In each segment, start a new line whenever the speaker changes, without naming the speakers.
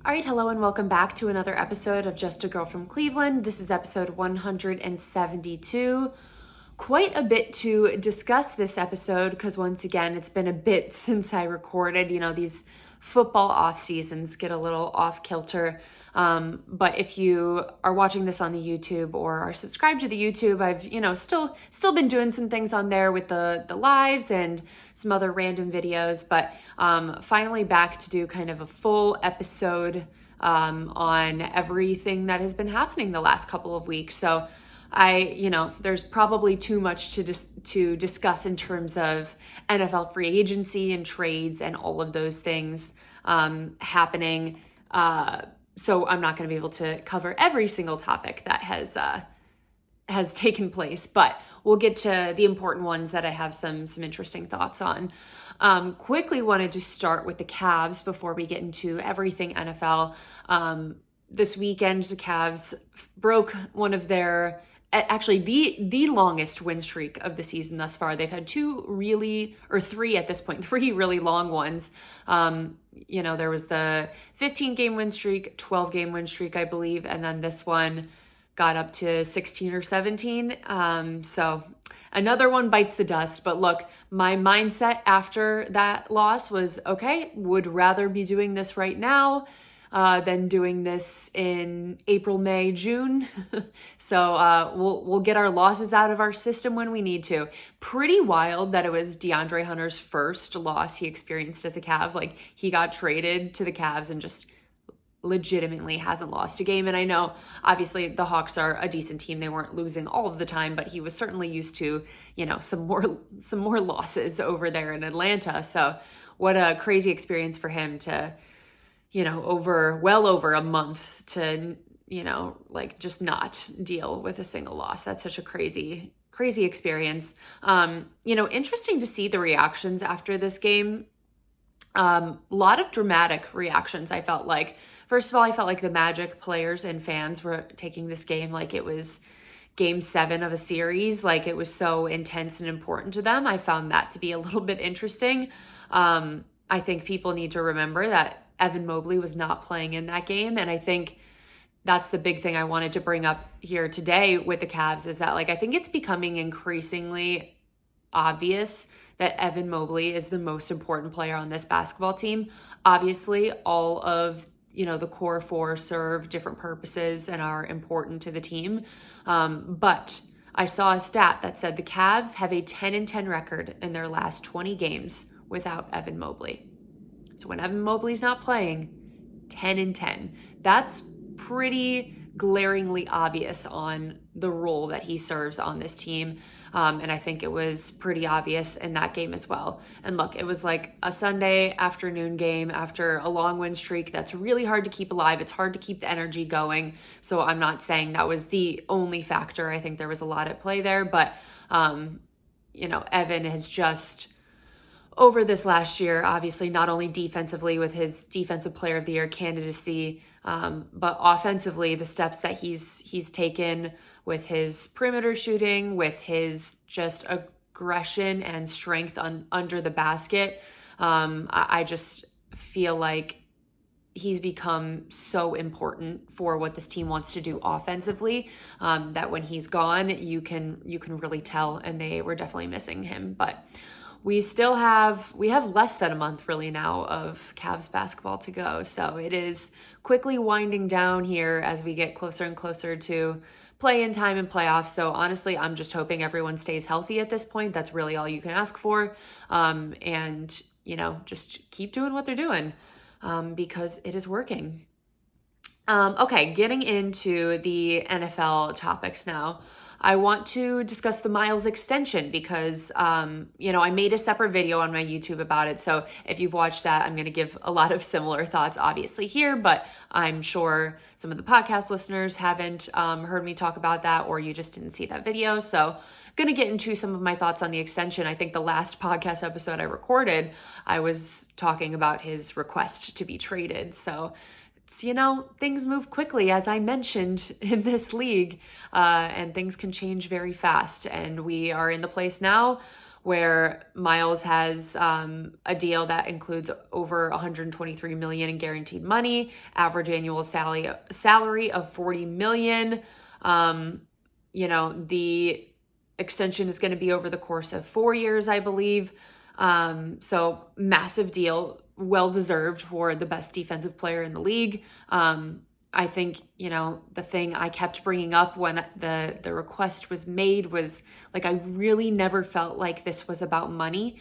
All right, hello and welcome back to another episode of Just a Girl from Cleveland. This is episode 172. Quite a bit to discuss this episode because once again, it's been a bit since I recorded. You know, these football off seasons get a little off kilter. But if you are watching this on the YouTube or are subscribed to the YouTube, I've, still been doing some things on there with the lives and some other random videos, but finally back to do kind of a full episode on everything that has been happening the last couple of weeks. So there's probably too much to discuss in terms of NFL free agency and trades and all of those things happening. So I'm not going to be able to cover every single topic that has taken place, but we'll get to the important ones that I have some interesting thoughts on. Quickly wanted to start with the Cavs before we get into everything NFL. This weekend, the Cavs broke one of their, actually the longest win streak of the season thus far. They've had three at this point, three really long ones. There was the 15-game win streak, 12-game win streak, I believe, and then this one got up to 16 or 17. So another one bites the dust. But look, my mindset after that loss was, okay, would rather be doing this right now than doing this in April, May, June. So we'll get our losses out of our system when we need to. Pretty wild that it was DeAndre Hunter's first loss he experienced as a Cav. Like, he got traded to the Cavs and just legitimately hasn't lost a game. And I know obviously the Hawks are a decent team. They weren't losing all of the time, but he was certainly used to, some more losses over there in Atlanta. So what a crazy experience for him to, well over a month to, just not deal with a single loss. That's such a crazy experience. Interesting to see the reactions after this game. Lot of dramatic reactions, I felt like. First of all, I felt like the Magic players and fans were taking this game like it was game 7 of a series, like it was so intense and important to them. I found that to be a little bit interesting. I think people need to remember that Evan Mobley was not playing in that game. And I think that's the big thing I wanted to bring up here today with the Cavs is that, like, I think it's becoming increasingly obvious that Evan Mobley is the most important player on this basketball team. Obviously, all of the core four serve different purposes and are important to the team. But I saw a stat that said the Cavs have a 10-10 record in their last 20 games without Evan Mobley. So when Evan Mobley's not playing, 10-10. That's pretty glaringly obvious on the role that he serves on this team. And I think it was pretty obvious in that game as well. And look, it was like a Sunday afternoon game after a long win streak that's really hard to keep alive. It's hard to keep the energy going. So I'm not saying that was the only factor. I think there was a lot at play there. But, Evan has just, over this last year, obviously not only defensively with his Defensive Player of the Year candidacy, but offensively, the steps that he's taken with his perimeter shooting, with his just aggression and strength under the basket. I just feel like he's become so important for what this team wants to do offensively, that when he's gone, you can really tell, and they were definitely missing him. But we have less than a month really now of Cavs basketball to go. So it is quickly winding down here as we get closer and closer to play-in time and playoffs. So honestly, I'm just hoping everyone stays healthy at this point. That's really all you can ask for. And just keep doing what they're doing, because it is working. Okay, getting into the NFL topics now. I want to discuss the Myles extension because, I made a separate video on my YouTube about it. So if you've watched that, I'm going to give a lot of similar thoughts, obviously, here, but I'm sure some of the podcast listeners haven't heard me talk about that, or you just didn't see that video. So going to get into some of my thoughts on the extension. I think the last podcast episode I recorded, I was talking about his request to be traded. So things move quickly, as I mentioned, in this league, and things can change very fast. And we are in the place now where Myles has a deal that includes over $123 million in guaranteed money, average annual salary of $40 million. The extension is going to be over the course of 4 years, I believe. So massive deal, well-deserved for the best defensive player in the league. I think, the thing I kept bringing up when the request was made was like, I really never felt like this was about money.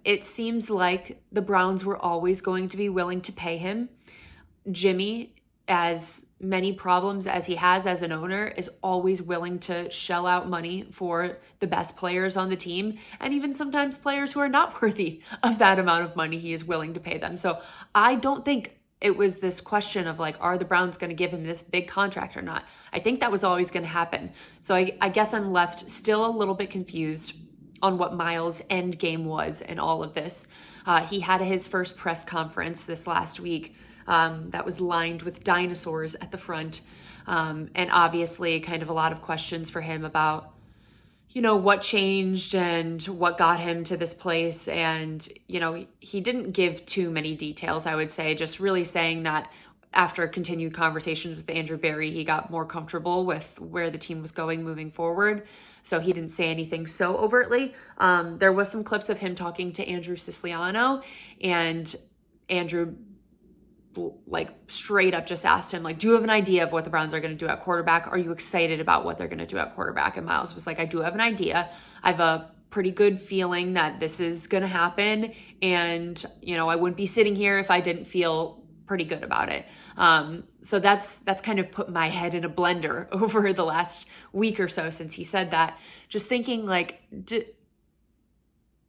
It seems like the Browns were always going to be willing to pay him. Jimmy, as many problems as he has as an owner, is always willing to shell out money for the best players on the team, and even sometimes players who are not worthy of that amount of money he is willing to pay them. So I don't think it was this question of like, are the Browns going to give him this big contract or not? I think that was always going to happen. So I guess I'm left still a little bit confused on what Myles' end game was in all of this. He had his first press conference this last week that was lined with dinosaurs at the front. And obviously kind of a lot of questions for him about, what changed and what got him to this place. And, he didn't give too many details, I would say, just really saying that after continued conversations with Andrew Berry, he got more comfortable with where the team was going moving forward. So he didn't say anything so overtly. There was some clips of him talking to Andrew Siciliano, and Andrew straight up just asked him, do you have an idea of what the Browns are going to do at quarterback? Are you excited about what they're going to do at quarterback? And Myles was like, I do have an idea. I have a pretty good feeling that this is going to happen. And, I wouldn't be sitting here if I didn't feel pretty good about it. So that's kind of put my head in a blender over the last week or so since he said that. Just thinking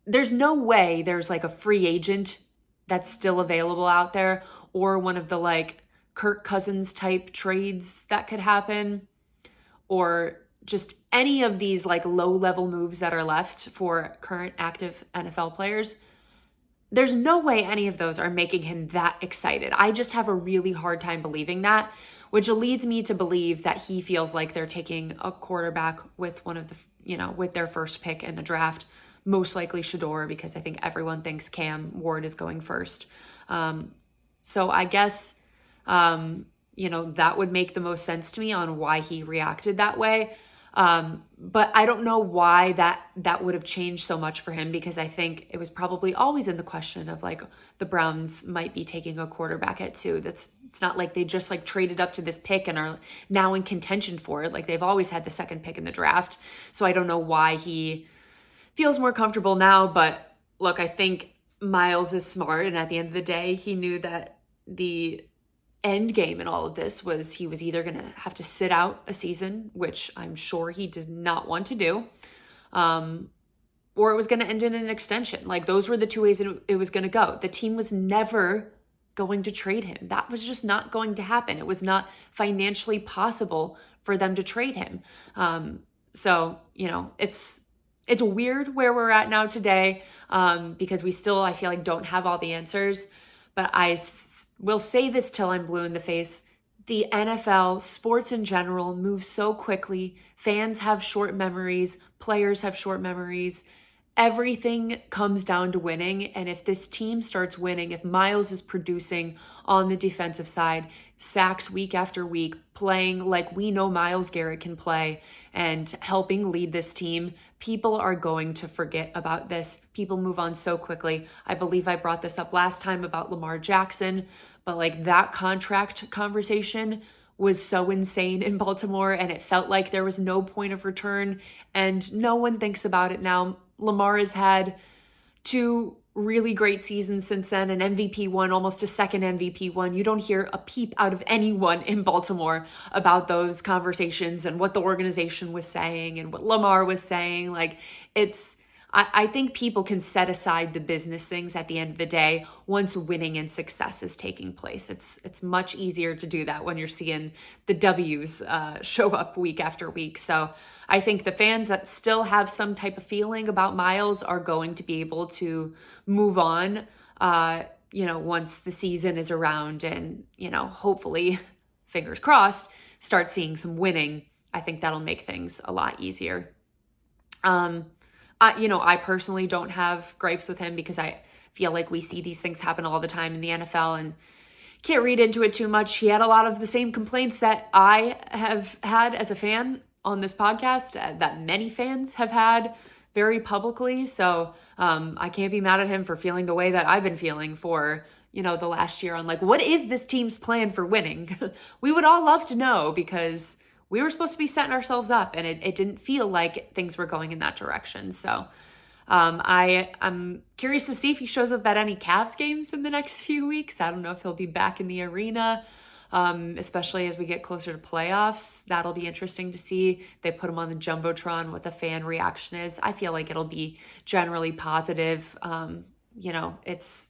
there's no way there's a free agent that's still available out there, or one of the Kirk Cousins type trades that could happen, or just any of these low level moves that are left for current active NFL players. There's no way any of those are making him that excited. I just have a really hard time believing that, which leads me to believe that he feels like they're taking a quarterback with one of the, with their first pick in the draft, most likely Shador, because I think everyone thinks Cam Ward is going first. So I guess, that would make the most sense to me on why he reacted that way. But I don't know why that would have changed so much for him, because I think it was probably always in the question of the Browns might be taking a quarterback at 2. It's not like they just traded up to this pick and are now in contention for it. They've always had the second pick in the draft. So I don't know why he feels more comfortable now. But look, I think Myles is smart, and at the end of the day, he knew that the end game in all of this was he was either going to have to sit out a season, which I'm sure he did not want to do, or it was going to end in an extension. Those were the two ways it was going to go. The team was never going to trade him. That was just not going to happen. It was not financially possible for them to trade him. So, it's weird where we're at now today, because we still, I feel don't have all the answers. But I will say this till I'm blue in the face. The NFL, sports in general, moves so quickly. Fans have short memories. Players have short memories. Everything comes down to winning. And if this team starts winning, if Myles is producing on the defensive side, sacks week after week, playing like we know Myles Garrett can play, and helping lead this team, people are going to forget about this. People move on so quickly. I believe I brought this up last time about Lamar Jackson, but that contract conversation was so insane in Baltimore, and it felt like there was no point of return, and no one thinks about it now. Lamar has had 2 really great seasons since then, an MVP one, almost a second MVP one. You don't hear a peep out of anyone in Baltimore about those conversations and what the organization was saying and what Lamar was saying. I think people can set aside the business things at the end of the day once winning and success is taking place. It's much easier to do that when you're seeing the W's show up week after week. So I think the fans that still have some type of feeling about Myles are going to be able to move on, once the season is around and, hopefully, fingers crossed, start seeing some winning. I think that'll make things a lot easier. I personally don't have gripes with him because I feel like we see these things happen all the time in the NFL and can't read into it too much. He had a lot of the same complaints that I have had as a fan on this podcast, that many fans have had very publicly. So I can't be mad at him for feeling the way that I've been feeling for, the last year on like, what is this team's plan for winning? We would all love to know because we were supposed to be setting ourselves up and it didn't feel like things were going in that direction. So I'm curious to see if he shows up at any Cavs games in the next few weeks. I don't know if he'll be back in the arena, especially as we get closer to playoffs. That'll be interesting to see. They put him on the Jumbotron, what the fan reaction is. I feel like it'll be generally positive. It's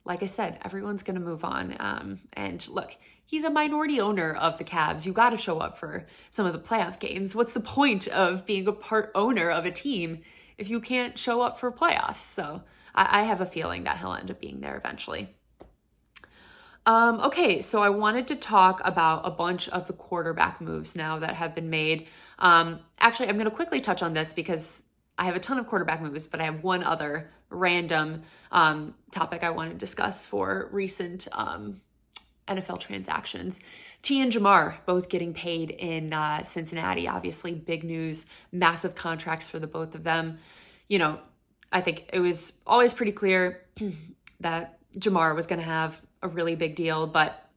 like I said, everyone's going to move on. And look, he's a minority owner of the Cavs. You got to show up for some of the playoff games. What's the point of being a part owner of a team if you can't show up for playoffs? So I have a feeling that he'll end up being there eventually. Okay, so I wanted to talk about a bunch of the quarterback moves now that have been made. Actually, I'm going to quickly touch on this because I have a ton of quarterback moves, but I have one other random topic I want to discuss for recent NFL transactions. T and Jamar both getting paid in Cincinnati. Obviously, big news, massive contracts for the both of them. I think it was always pretty clear that Jamar was going to have a really big deal, but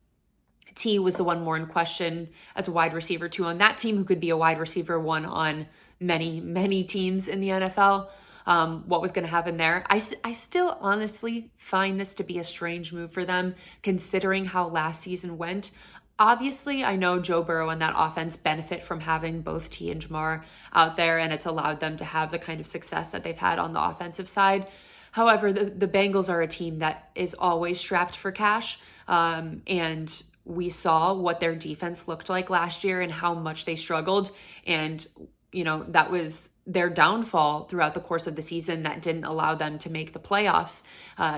T was the one more in question as a wide receiver two on that team who could be a wide receiver one on many, many teams in the NFL. What was going to happen there? I still honestly find this to be a strange move for them, considering how last season went. Obviously, I know Joe Burrow and that offense benefit from having both T and Jamar out there, and it's allowed them to have the kind of success that they've had on the offensive side. However, the Bengals are a team that is always strapped for cash, and we saw what their defense looked like last year and how much they struggled, and that was their downfall throughout the course of the season that didn't allow them to make the playoffs.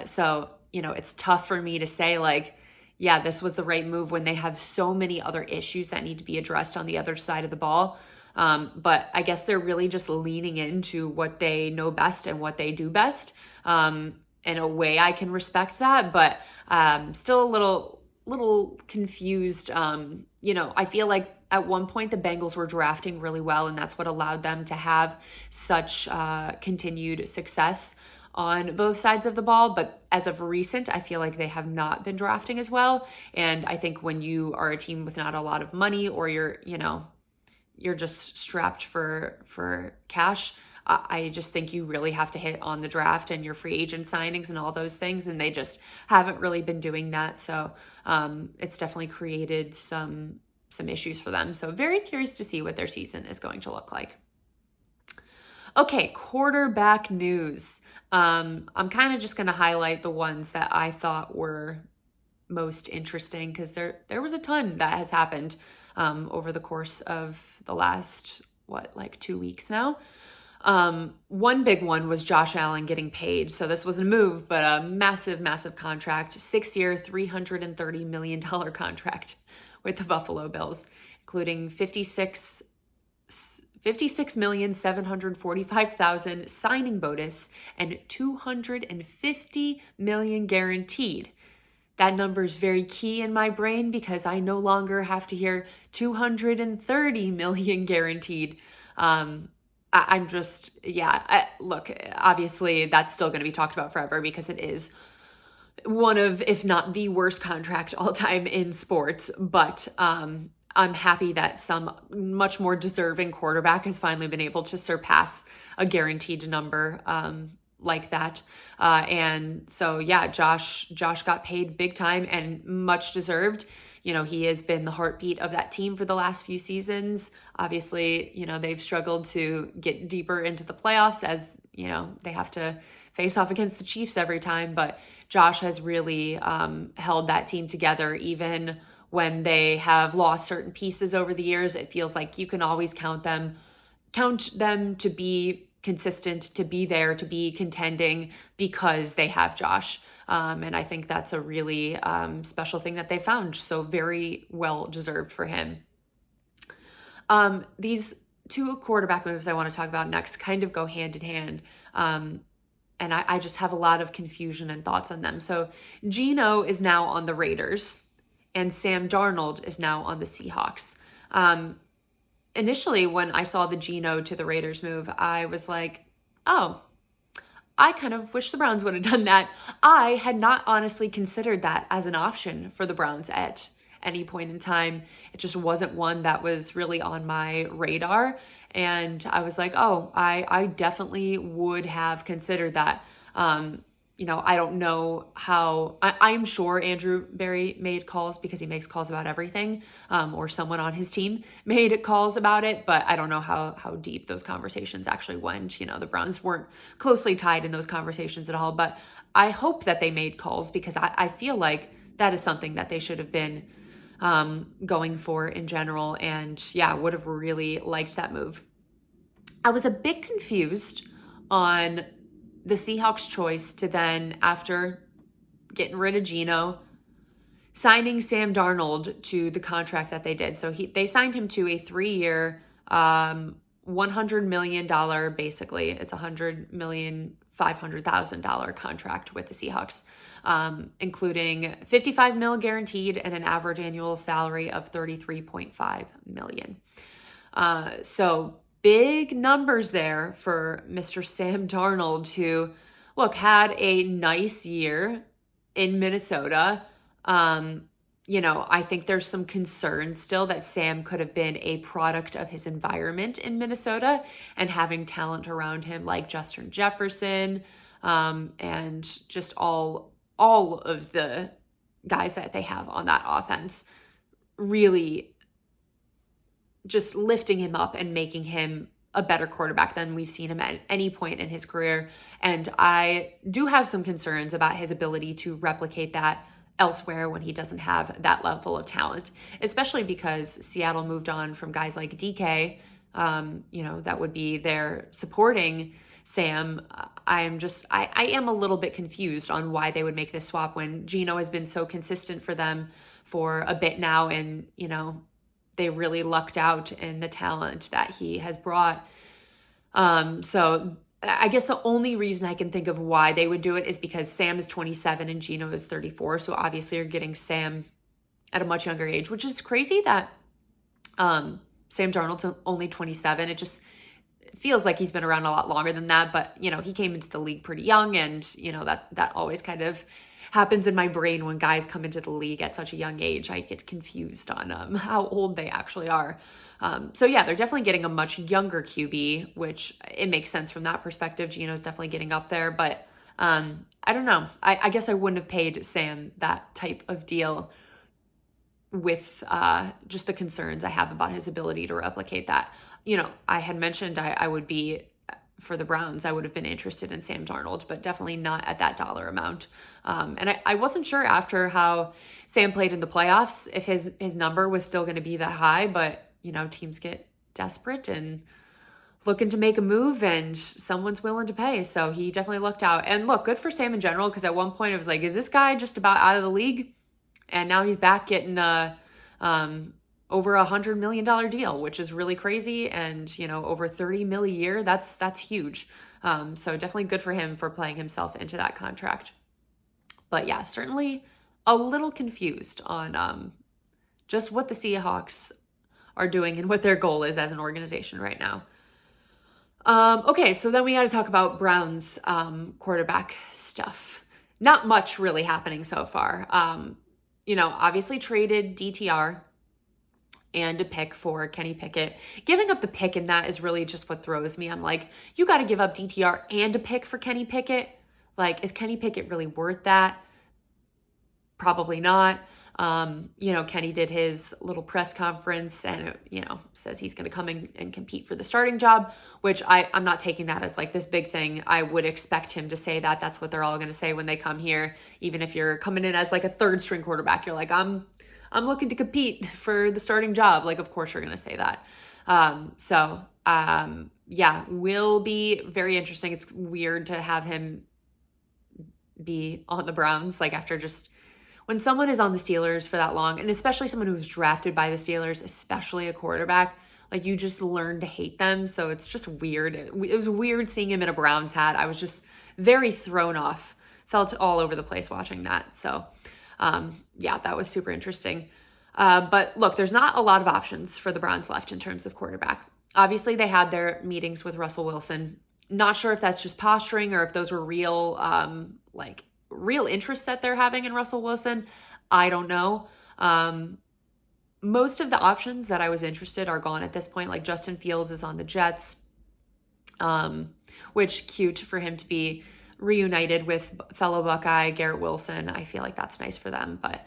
So it's tough for me to say like, yeah, this was the right move when they have so many other issues that need to be addressed on the other side of the ball. But I guess they're really just leaning into what they know best and what they do best. In a way, I can respect that, but still a little confused. I feel like at one point the Bengals were drafting really well, and that's what allowed them to have such continued success on both sides of the ball. But as of recent, I feel like they have not been drafting as well. And I think when you are a team with not a lot of money, or you're just strapped for cash, I just think you really have to hit on the draft and your free agent signings and all those things. And they just haven't really been doing that. So it's definitely created some issues for them. So very curious to see what their season is going to look like. Okay, quarterback news. I'm kind of just going to highlight the ones that I thought were most interesting because there was a ton that has happened over the course of the last, 2 weeks now. One big one was Josh Allen getting paid. So this wasn't a move, but a massive, massive contract, 6-year, $330 million contract with the Buffalo Bills, including $56,745,000 signing bonus and $250 million guaranteed. That number is very key in my brain because I no longer have to hear $230 million guaranteed. Look, obviously that's still going to be talked about forever because it is one of, if not the worst contract all time in sports. But I'm happy that some much more deserving quarterback has finally been able to surpass a guaranteed number like that. And so, yeah, Josh got paid big time and much deserved. He has been the heartbeat of that team for the last few seasons. Obviously, they've struggled to get deeper into the playoffs as, they have to face off against the Chiefs every time. But Josh has really held that team together even when they have lost certain pieces over the years. It feels like you can always count them to be consistent, to be there, to be contending because they have Josh. And I think that's a really special thing that they found. So very well deserved for him. These two quarterback moves I want to talk about next kind of go hand in hand. And I just have a lot of confusion and thoughts on them. So Geno is now on the Raiders and Sam Darnold is now on the Seahawks. Initially, when I saw the Geno to the Raiders move, I was like, oh, I kind of wish the Browns would have done that. I had not honestly considered that as an option for the Browns at any point in time. It just wasn't one that was really on my radar. And I was like, oh, I definitely would have considered that. I don't know how, I'm sure Andrew Berry made calls because he makes calls about everything, or someone on his team made calls about it, but I don't know how deep those conversations actually went. The Browns weren't closely tied in those conversations at all, but I hope that they made calls because I feel like that is something that they should have been going for in general. And yeah, would have really liked that move. I was a bit confused on the Seahawks' choice to then, after getting rid of Geno, signing Sam Darnold to the contract that they did. So they signed him to a 3-year, $100 million, basically. It's $100,500,000 contract with the Seahawks, including $55 million guaranteed and an average annual salary of $33.5 million. So big numbers there for Mr. Sam Darnold, who, had a nice year in Minnesota. I think there's some concern still that Sam could have been a product of his environment in Minnesota and having talent around him like Justin Jefferson, and just all of the guys that they have on that offense really just lifting him up and making him a better quarterback than we've seen him at any point in his career. And I do have some concerns about his ability to replicate that elsewhere when he doesn't have that level of talent, especially because Seattle moved on from guys like DK, that would be there supporting Sam. I am a little bit confused on why they would make this swap when Geno has been so consistent for them for a bit now. And, they really lucked out in the talent that he has brought. So I guess the only reason I can think of why they would do it is because Sam is 27 and Geno is 34. So obviously you're getting Sam at a much younger age, which is crazy that Sam Darnold's only 27. It just feels like he's been around a lot longer than that. But, he came into the league pretty young, and, that always kind of happens in my brain when guys come into the league at such a young age. I get confused on how old they actually are. So yeah, they're definitely getting a much younger QB, which it makes sense from that perspective. Geno's definitely getting up there, but I don't know. I guess I wouldn't have paid Sam that type of deal with just the concerns I have about his ability to replicate that. I had mentioned I would be, for the Browns, I would have been interested in Sam Darnold, but definitely not at that dollar amount. And I wasn't sure after how Sam played in the playoffs if his number was still going to be that high, but teams get desperate and looking to make a move, and someone's willing to pay. So he definitely lucked out. And look, good for Sam in general, because at one point it was like, is this guy just about out of the league? And now he's back getting over $100 million deal, which is really crazy. And, over 30 mil a year, that's huge. So definitely good for him for playing himself into that contract. But yeah, certainly a little confused on just what the Seahawks are doing and what their goal is as an organization right now. Okay, so then we got to talk about Browns quarterback stuff. Not much really happening so far. Obviously traded DTR and a pick for Kenny Pickett. Giving up the pick in that is really just what throws me. I'm like, you got to give up DTR and a pick for Kenny Pickett. Like, is Kenny Pickett really worth that? Probably not. Kenny did his little press conference and, says he's going to come in and compete for the starting job, which I'm not taking that as like this big thing. I would expect him to say that. That's what they're all going to say when they come here. Even if you're coming in as like a third string quarterback, you're like, I'm looking to compete for the starting job. Like, of course you're going to say that. Will be very interesting. It's weird to have him be on the Browns, like after just when someone is on the Steelers for that long, and especially someone who was drafted by the Steelers, especially a quarterback, Like you just learn to hate them. So it's just weird. It was weird seeing him in a Browns hat. I was just very thrown off, felt all over the place watching that. So yeah, that was super interesting. But look, there's not a lot of options for the Browns left in terms of quarterback. Obviously, they had their meetings with Russell Wilson. Not sure if that's just posturing or if those were real, real interests that they're having in Russell Wilson. I don't know. Most of the options that I was interested are gone at this point. Like Justin Fields is on the Jets, which cute for him to be reunited with fellow Buckeye Garrett Wilson. I feel like that's nice for them. But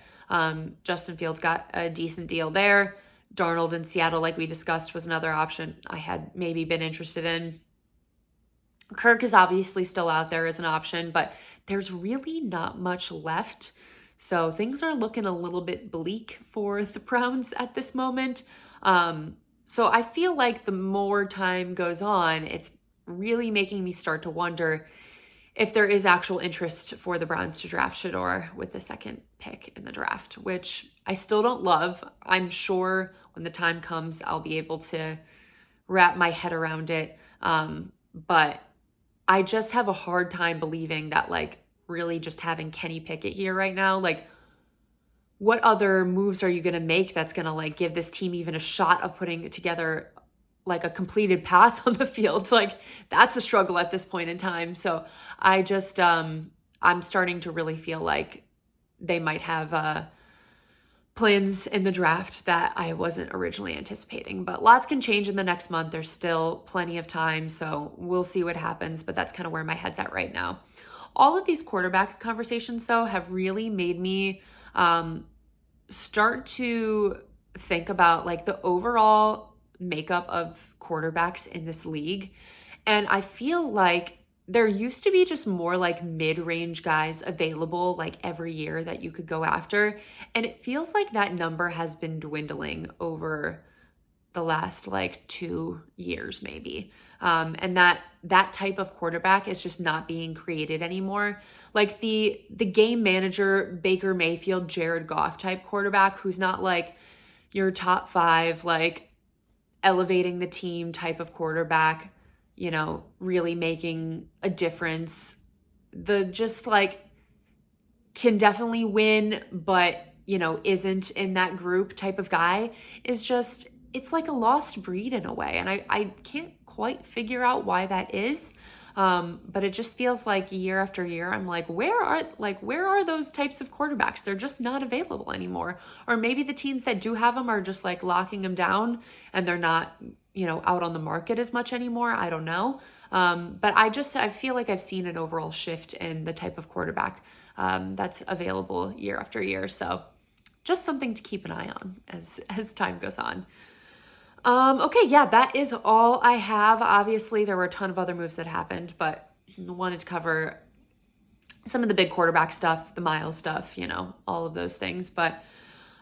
Justin Fields got a decent deal there. Darnold in Seattle, like we discussed, was another option I had maybe been interested in. Kirk is obviously still out there as an option, but there's really not much left. So things are looking a little bit bleak for the Browns at this moment. So I feel like the more time goes on, it's really making me start to wonder if there is actual interest for the Browns to draft Shedeur with the second pick in the draft, which I still don't love. I'm sure when the time comes, I'll be able to wrap my head around it. But I just have a hard time believing that, like, really just having Kenny Pickett here right now, like, what other moves are you going to make that's going to, like, give this team even a shot of putting together, like, a completed pass on the field? Like, that's a struggle at this point in time. So I just, I'm starting to really feel like they might have plans in the draft that I wasn't originally anticipating. But lots can change in the next month. There's still plenty of time, so we'll see what happens. But that's kind of where my head's at right now. All of these quarterback conversations, though, have really made me start to think about, like, the overall makeup of quarterbacks in this league. And I feel like there used to be just more, like, mid-range guys available, like, every year that you could go after. And it feels like that number has been dwindling over the last, like, 2 years maybe. And that type of quarterback is just not being created anymore. Like the game manager, Baker Mayfield, Jared Goff type quarterback who's not, like, your top 5, like, elevating the team type of quarterback, you know, really making a difference. The just, like, can definitely win, but, you know, isn't in that group type of guy is just, it's like a lost breed in a way. And I can't quite figure out why that is. But it just feels like year after year, I'm like, where are those types of quarterbacks? They're just not available anymore. Or maybe the teams that do have them are just, like, locking them down and they're not, you know, out on the market as much anymore. I don't know. But I feel like I've seen an overall shift in the type of quarterback that's available year after year. So just something to keep an eye on as time goes on. Okay, yeah, that is all I have. Obviously, there were a ton of other moves that happened, but I wanted to cover some of the big quarterback stuff, the Myles stuff, you know, all of those things. But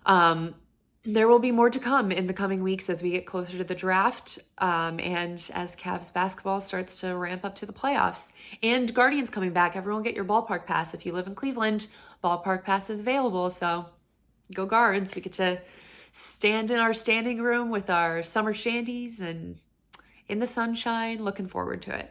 there will be more to come in the coming weeks as we get closer to the draft and as Cavs basketball starts to ramp up to the playoffs. And Guardians coming back. Everyone get your ballpark pass. If you live in Cleveland, ballpark pass is available. So go Guards. We get to stand in our standing room with our summer shandies and in the sunshine. Looking forward to it.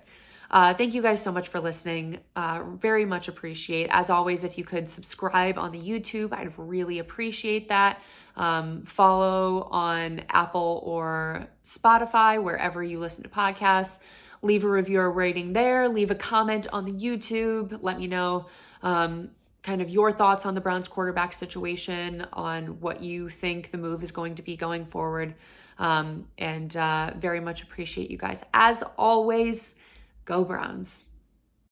Thank you guys so much for listening. Very much appreciate. As always, if you could subscribe on the YouTube, I'd really appreciate that. Follow on Apple or Spotify, wherever you listen to podcasts. Leave a review or rating there. Leave a comment on the YouTube. Let me know kind of your thoughts on the Browns quarterback situation, on what you think the move is going to be going forward. And very much appreciate you guys. As always, go Browns.